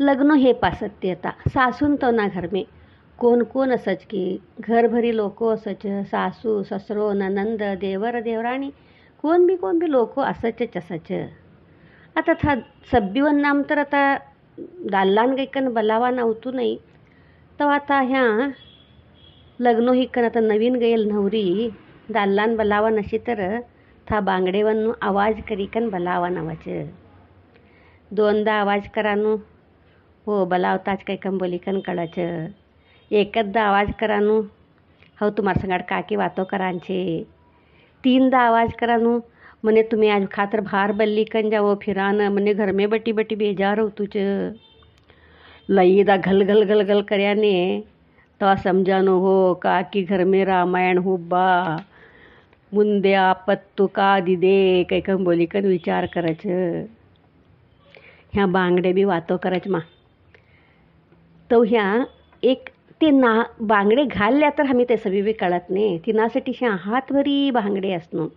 लग्न हे पासत्यता सासून तो ना घर में कोण कोण असच की घरभरी लोक असच सासू ससरो ननंद देवर देवराणी कोण बी लोक असच असच. आता था सब्बीवन नाम तर आता दाल्लान कैकन बलावा नव्हतो नाही तर आता ह्या लग्न हिकन आता नवीन गયેલ नवरी दाल्लान बलावा नशी तर था बांगडेवनનું आवाज करीकन बलावा नवाच. दोनदा आवाज कराનું हो बलावताच कैकन बोलीकन कळच. एकदा आवाज कराનું हो तुम्हार संगाड काकी वातो करांचे. तीनदा आवाज कराનું मने तुम्ही आज खातर बाहर बल्लीकन जाओ फिरान मने घर में बटी बटी बेजार होतुच. लईदा घल घल घल घल કર્યાને તો સમજાનું हो काकी घर में रामायण हुब्बा मुंदे आपत्तू का दिदे कैकन बोलीकन विचार करच. ह्या बांगडे बी वातो करच मा. तो ह्या एक ते ना बांगडे घालल्या तर आम्ही ते सभी बी कळत नाही तिनासाठी ह्या हातभरी बांगडे असणं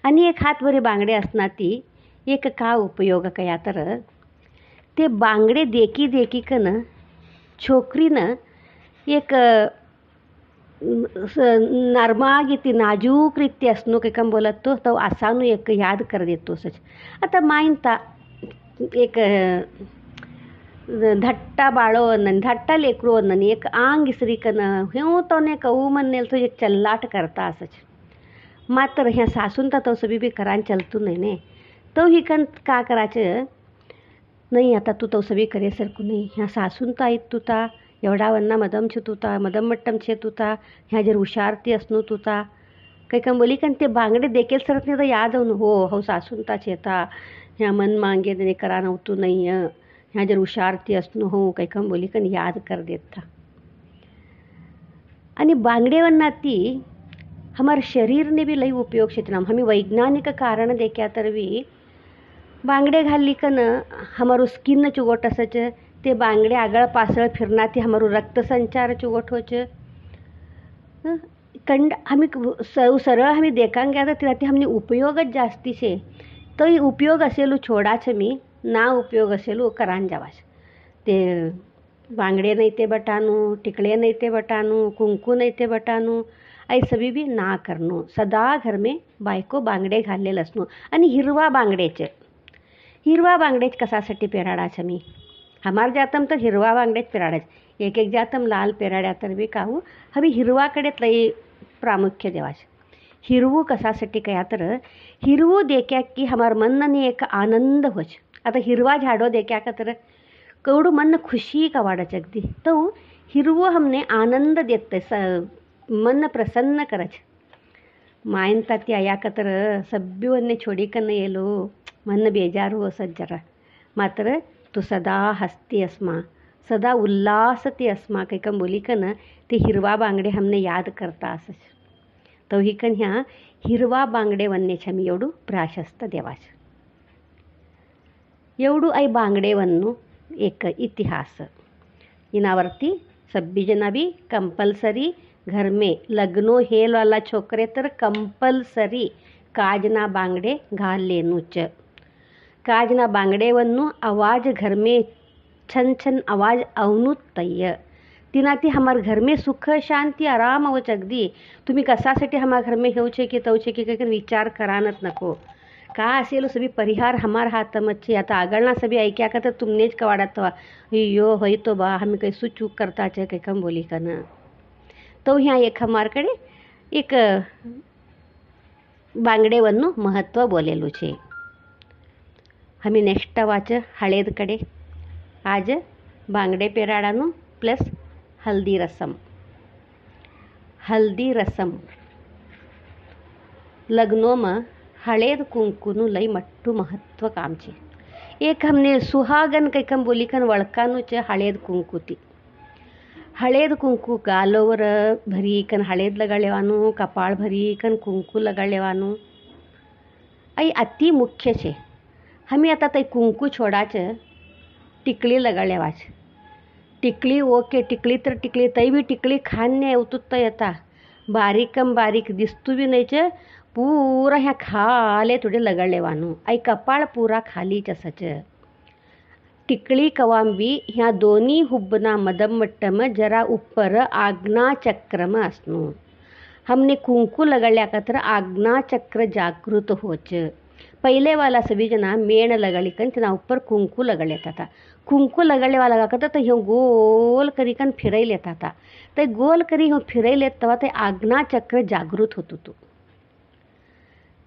आणि एक हातभरी बांगडे असणार ती एक का उपयोग कया तर ते बांगडे देखी देखी कन छोकरीनं एक नरमागिती नाजूक रीती असणं कैकम बोलत तो असानू एक याद कर देतो सच. आता माहीनता एक धट्टा बाळो अन्न धट्टा लेकरो अन्न एक आंग इसरीकन हेऊ तो ने कहू म्हणेल तो एक चल्लाट करता असच. मात्र ह्या सासूनता तो सभी बी करान चलतू नाही ने तो हिकन का करायचं नाही आता तू तो सभी करेसारखं नाही. ह्या सासूनता आहेत तुता एवढा वन्ना मदम छे तुता मदम मट्टम छे तुता ह्या जर हुशारती असणू तुता कैकम बोली कन ते बांगडे देखेल सरत नाही तर याद हो हो सासूनता छेता ह्या मन मांगे ने करा नव्हतू नाही ह्या जर हुशारती असणू हो कैकम बोली कन याद कर देता. आणि बांगडेवन्ना ती हमार शरीर ने भी लई उपयोग क्षेत्र हमें वैज्ञानिक कारण देख्या तर भी बांगडे घाली कन हमारू स्किन चुगोट असच ते बांगडे आगळ पासळ फिरना ती हमारू रक्त संचार चुगोट होच. कंड हमें सरळ हमें देखांग गया तर तिला ती हमने उपयोगच जास्ती छे. तो उपयोग असेलू छोडाच मी ना उपयोग असेलू करान जावाच. ते बांगडे नहीं ते बटानू टिकले नहीं ते बटानू कुंकू नहीं ते बटानू आई सभी भी ना करनो. सदा घर में बायको बांगडे घाललेलं असणं आणि हिरवा बांगडेच कसासाठी पेराडाच मी हमार जातम तर हिरवा बांगडेच पेराडाच. एक एक जातम लाल पेराड्या तर बी काहू हवी हिरवाकडे लई प्रामुख्य देवाच. हिरवू कसासाठी कया तर हिरवू देख्या की हमार मनने एक आनंद होच. आता हिरवा झाडो देख्या का तर कवडू मन खुशी का वाढच अगदी तो हिरवू हमने आनंद देते मन प्रसन्न करच. मायनता ती आया का तर सब्बीवन्ने छोडी कन येलो मन बेजार हो असत जरा. मात्र तो सदा हसती अस्मा सदा उल्लासती अस्मा कैकम बोली कन ते हिरवा बांगडे हमने याद करता असच. तो ही कन ह्या हिरवा बांगडे वन्ने छमी एवढू प्राशस्त देवाच. एवढू आई बांगडे वन्नू एक इतिहास इनावरती सब्बी जना भी कंपल्सरी घर में लग्नो हेल वाला छोकरे तर कंपल्सरी काजना बांगडे घाल लेनूच. काजना बांगडेवन्नू आवाज घर में छन छन आवाज अवनूत तय्य तिना ती हमार घर में सुख शांती आराम अवच अगदी. तुम्ही कसासाठी हमार घर में हेवचे की तवचे की काही विचार करानच नको. का असेल सभी परिहार हमार हातमच्छे. आता आगळना सभी ऐक्या का तर तुमनेच कवाडात यो होई तो बा हमें कैसू चूक करता चे काही कम बोली का ना. तो ह्या एक हमारकडे एक बांगडेवन्नू महत्त्व बोलेલું છે. हमी नेक्स्ट वाच हळेद कडे. आज बांगडे पेराडाનું प्लस हल्दी रसम लग्नों हळेद कुंकूनु लई मट्टू महत्व काम छे. एक हमने सुहागन कैकम बोली कन वळकानु चे हळेद कुंकूती. हळेद कुंकू गालोवर भरी कन हळेद लगा लेवानु कपाळ भरी कन कुंकू लगा लेवानु आई अति मुख्य छे. हमी आता तई कुंकू छोडाच टिकली लगा लेवाच. टिकली ओके टिकली तर टिकली तई भी टिकली खान्य उतुत्त येता बारीकम बारीक दिसतू भी नहीं चे. पूरा ह्या खाले थोडे लगा लेवानु आई कपाळ पूरा खाली असच. टिकळी कवांबी ह्या दोन्ही हुब्बना मदमट्टम जरा उप्पर आज्ञा चक्रम असणू. हमने कुंकू लगळ्याकत्र आज्ञा चक्र जागृत होच. पहिले वाला सभी जना मेण लगळिकन तेना उप्पर कुंकू लगळ्यात. कुंकू लगळ्यावाला लागत तर ह्यो गोल करीकन फिरैलेत आता. ते गोल करी ह्यो फिरैलेत तेव्हा ते आज्ञा चक्र जागृत होत होतो.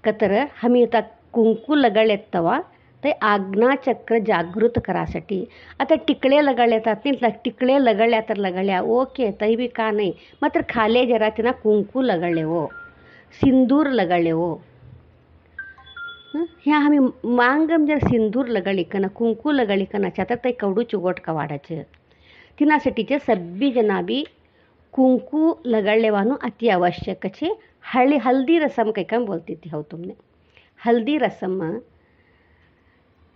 कतर आम्ही आता कुंकू लगळलेत तेव्हा ते आज्ञा चक्र जागृत करासाठी आता टिकळे लगळलेतात नाही. टिकळे लगळल्या तर लगळ्या ओके तरी बी का नाही. मात्र खाले जरा त्यांना कुंकू लगळले हो, सिंदूर लगळले हो. ह्या आम्ही मांगम जर सिंदूर लगळिकन कुंकू लगळिकनाच्या तर ते कवडू चुगोट का वाढायचं. तिनासाठीचे सब्बी जना बी कुंकू लगळलेवानू अति आवश्यक छे. हल्दी रसम कैकम बोलती थी हो तुमने. हल्दी रसम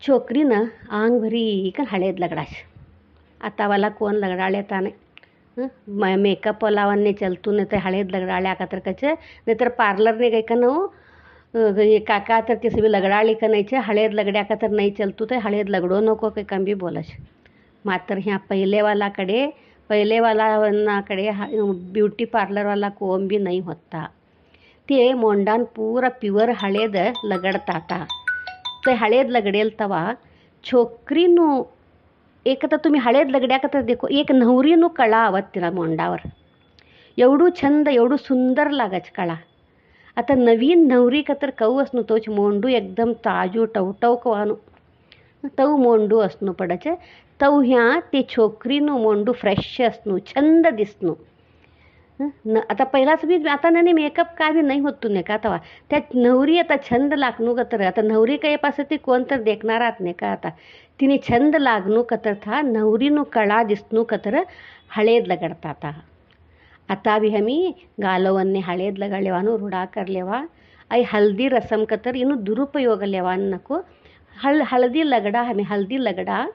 छोकरीनं आंग भरी कन हळेद लगडाश. आतावाला कोण लगडाळेता नाही. मेकअप लावणे चलतू नाही तर हळेद लगडाळ्या का तर कचे नाहीतर पार्लरने काही का नव काका तर ते सगळी लगडाळी का नाहीचे हळेद लगड्या का तर नाही चलतू तर हळेद लगडो नको काही कम बी बोलाश. मात्र ह्या पहिलेवालाकडे ब्युटी पार्लरवाला कोण बी नाही होता. ते मोंडान पूरा प्युअर हळेद लगडताता. ते हळेद लगडेल तवा छोकरीनू एक तर तुम्ही हळेद लगड्या का तर देखो एक नवरीनू कळा आवत तिला मोंडावर. एवढू छंद एवढू सुंदर लागाच कळा. आता नवीन नवरी का तर कऊ असणू तोच मोंडू एकदम ताजू टवटवकवानू तऊ मोंडू असणू पडायचे. तऊ ह्या ते छोकरीनू मोंडू फ्रेश असणू छंद दिसणू. आता पहिलाच बी आता नाही मेकअप काय बी नाही होत तू नाही का तवा त्यात नवरी आता छंद लागणू का तर आता नवरी काही पास ती कोण तर देखणारात नाही का. आता तिने छंद लागणू का तर था नवरीनू कळा दिसणू का तर हळेद लगडतात. आता भी हमी गालवन्ने हळेद लगळलेवानू रूಢा करलेवा. आई हल्दी रसम का तर इनू दुरुपयोग लेवान नको. हळदी लगडा हमी हल्दी लगडा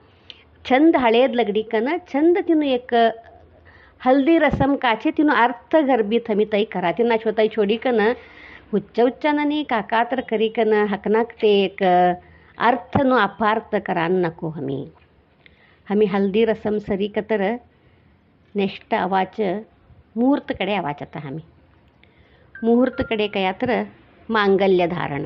छंद हळेद लगडीकन छंद तिनू एक हल्दी रसम काचे तिनू अर्थ गरबीत हमी तई करा. तिना छोताई छोडीकन हुच्च काका तर करीकन हकनाक ते एक अर्थनो अपार्थ करान नको. हमी हल्दी रसम सरी का तर नेक्स्ट आवाच मुहूर्तकडे आवाच. आता हमी मुहूर्तकडे कया तर मांगल्य धारण.